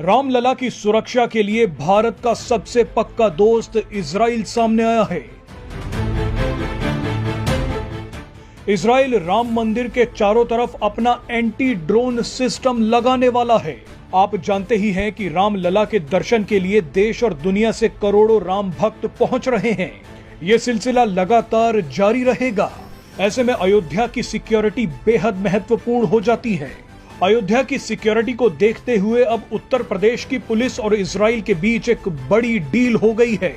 रामलला की सुरक्षा के लिए भारत का सबसे पक्का दोस्त इजराइल सामने आया है। इजराइल राम मंदिर के चारों तरफ अपना एंटी ड्रोन सिस्टम लगाने वाला है। आप जानते ही हैं कि रामलला के दर्शन के लिए देश और दुनिया से करोड़ों राम भक्त पहुंच रहे हैं। यह सिलसिला लगातार जारी रहेगा। ऐसे में अयोध्या की सिक्योरिटी बेहद महत्वपूर्ण हो जाती है। अयोध्या की सिक्योरिटी को देखते हुए अब उत्तर प्रदेश की पुलिस और इजराइल के बीच एक बड़ी डील हो गई है।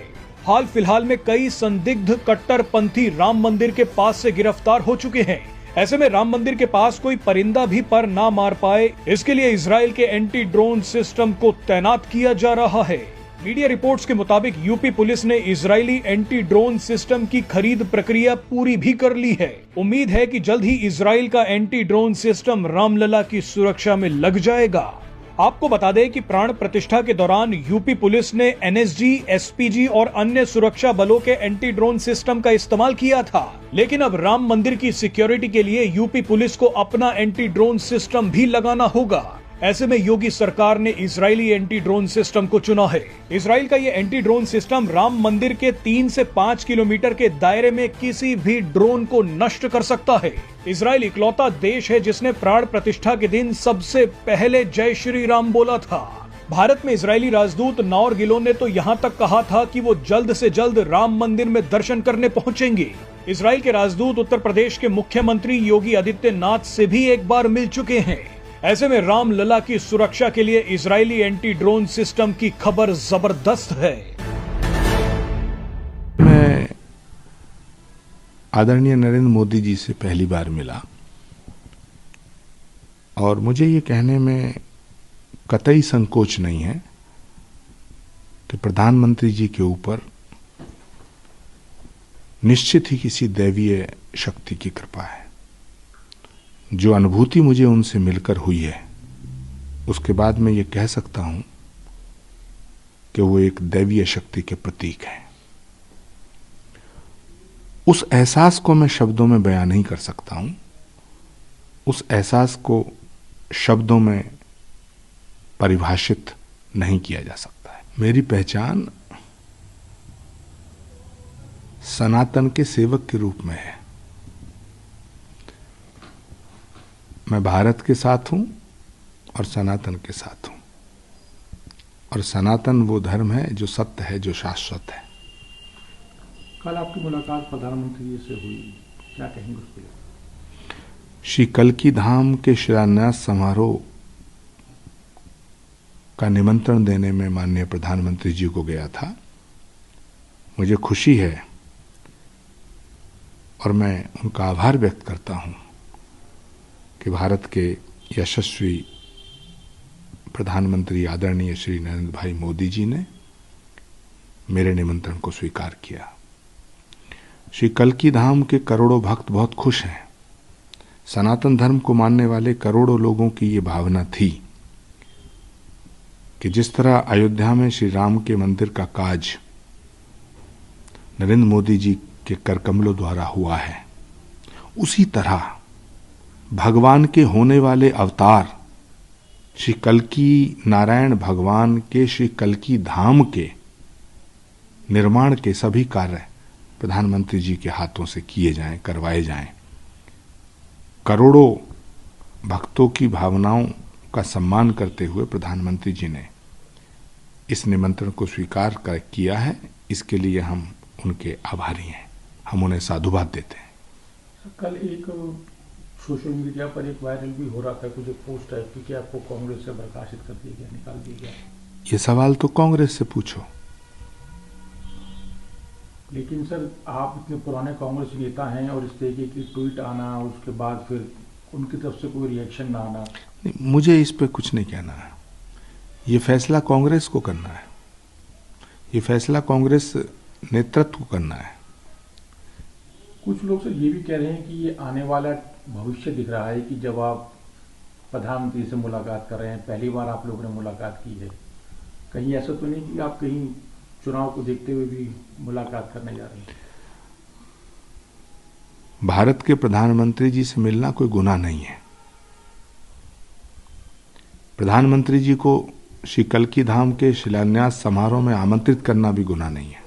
हाल फिलहाल में कई संदिग्ध कट्टरपंथी राम मंदिर के पास से गिरफ्तार हो चुके हैं। ऐसे में राम मंदिर के पास कोई परिंदा भी पर ना मार पाए, इसके लिए इजराइल के एंटी ड्रोन सिस्टम को तैनात किया जा रहा है। मीडिया रिपोर्ट्स के मुताबिक यूपी पुलिस ने इजरायली एंटी ड्रोन सिस्टम की खरीद प्रक्रिया पूरी भी कर ली है। उम्मीद है कि जल्द ही इजराइल का एंटी ड्रोन सिस्टम रामलला की सुरक्षा में लग जाएगा। आपको बता दें कि प्राण प्रतिष्ठा के दौरान यूपी पुलिस ने एनएसजी, एसपीजी और अन्य सुरक्षा बलों के एंटी ड्रोन सिस्टम का इस्तेमाल किया था। लेकिन अब राम मंदिर की सिक्योरिटी के लिए यूपी पुलिस को अपना एंटी ड्रोन सिस्टम भी लगाना होगा। ऐसे में योगी सरकार ने इजरायली एंटी ड्रोन सिस्टम को चुना है। इजराइल का ये एंटी ड्रोन सिस्टम राम मंदिर के 3 से 5 किलोमीटर के दायरे में किसी भी ड्रोन को नष्ट कर सकता है। इजराइल इकलौता देश है जिसने प्राण प्रतिष्ठा के दिन सबसे पहले जय श्री राम बोला था। भारत में इजरायली राजदूत नाओर गिलोन ने तो यहाँ तक कहा था कि वो जल्द से जल्द राम मंदिर में दर्शन करने पहुंचेंगे। इजराइल के राजदूत उत्तर प्रदेश के मुख्यमंत्री योगी आदित्यनाथ से भी एक बार मिल चुके हैं। ऐसे में रामलला की सुरक्षा के लिए इजरायली एंटी ड्रोन सिस्टम की खबर जबरदस्त है। मैं आदरणीय नरेंद्र मोदी जी से पहली बार मिला और मुझे ये कहने में कतई संकोच नहीं है कि प्रधानमंत्री जी के ऊपर निश्चित ही किसी दैवीय शक्ति की कृपा है। जो अनुभूति मुझे उनसे मिलकर हुई है, उसके बाद मैं ये कह सकता हूं कि वो एक दैवीय शक्ति के प्रतीक हैं। उस एहसास को मैं शब्दों में बयान नहीं कर सकता हूं। उस एहसास को शब्दों में परिभाषित नहीं किया जा सकता है। मेरी पहचान सनातन के सेवक के रूप में है। मैं भारत के साथ हूं और सनातन के साथ हूं, और सनातन वो धर्म है जो सत्य है, जो शाश्वत है। कल आपकी मुलाकात प्रधानमंत्री जी से हुई, क्या कहेंगे उस पर? श्री कल्की धाम के शिलान्यास समारोह का निमंत्रण देने में माननीय प्रधानमंत्री जी को गया था। मुझे खुशी है और मैं उनका आभार व्यक्त करता हूं कि भारत के यशस्वी प्रधानमंत्री आदरणीय श्री नरेंद्र भाई मोदी जी ने मेरे निमंत्रण को स्वीकार किया। श्री कल्की धाम के करोड़ों भक्त बहुत खुश हैं। सनातन धर्म को मानने वाले करोड़ों लोगों की ये भावना थी कि जिस तरह अयोध्या में श्री राम के मंदिर का काज नरेंद्र मोदी जी के करकमलों द्वारा हुआ है, उसी तरह भगवान के होने वाले अवतार श्री कल्की नारायण भगवान के श्री कल्की धाम के निर्माण के सभी कार्य प्रधानमंत्री जी के हाथों से किए जाएं, करवाए जाएं। करोड़ों भक्तों की भावनाओं का सम्मान करते हुए प्रधानमंत्री जी ने इस निमंत्रण को स्वीकार किया है। इसके लिए हम उनके आभारी हैं, हम उन्हें साधुवाद देते हैं। कल एक सोशल मीडिया पर एक वायरल भी हो रहा था कुछ पोस्ट है कि आपको कांग्रेस से बर्खास्त कर दिया गया, निकाल दिया गया। ये सवाल तो कांग्रेस से पूछो। लेकिन सर, आप इतने पुराने कांग्रेस नेता हैं और इस तरीके की ट्वीट आना, उसके बाद फिर उनकी तरफ से कोई रिएक्शन ना आना। मुझे इस पे कुछ नहीं कहना है। ये फैसला कांग्रेस को करना है, ये फैसला कांग्रेस नेतृत्व को करना है। कुछ लोग सर ये भी कह रहे हैं कि ये आने वाला भविष्य दिख रहा है कि जब आप प्रधानमंत्री से मुलाकात कर रहे हैं, पहली बार आप लोगों ने मुलाकात की है, कहीं ऐसा तो नहीं कि आप कहीं चुनाव को देखते हुए भी मुलाकात करने जा रहे हैं? भारत के प्रधानमंत्री जी से मिलना कोई गुनाह नहीं है। प्रधानमंत्री जी को श्री कल्की धाम के शिलान्यास समारोह में आमंत्रित करना भी गुनाह नहीं है,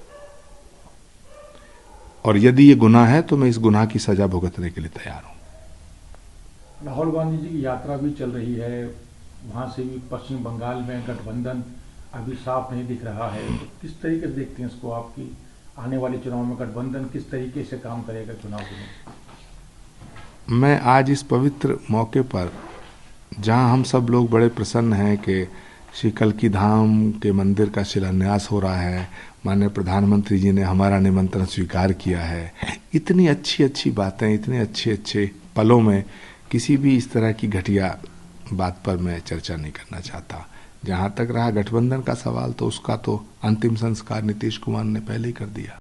और यदि ये गुनाह है तो मैं इस गुनाह की सजा भुगतने के लिए तैयार हूं। राहुल गांधी जी की यात्रा भी चल रही है, वहां से भी पश्चिम बंगाल में गठबंधन अभी साफ नहीं दिख रहा है, तो किस तरीके से देखते हैं इसको? आपकी आने वाले चुनाव में गठबंधन किस तरीके से काम करेगा चुनाव के लिए? मैं आज इस पवित्र मौके पर, जहां हम सब लोग बड़े प्रसन्न हैं कि श्री कल्की धाम के मंदिर का शिलान्यास हो रहा है, माननीय प्रधानमंत्री जी ने हमारा निमंत्रण स्वीकार किया है, इतनी अच्छी अच्छी बातें, इतने अच्छे अच्छे पलों में किसी भी इस तरह की घटिया बात पर मैं चर्चा नहीं करना चाहता। जहां तक रहा गठबंधन का सवाल, तो उसका तो अंतिम संस्कार नीतीश कुमार ने पहले ही कर दिया।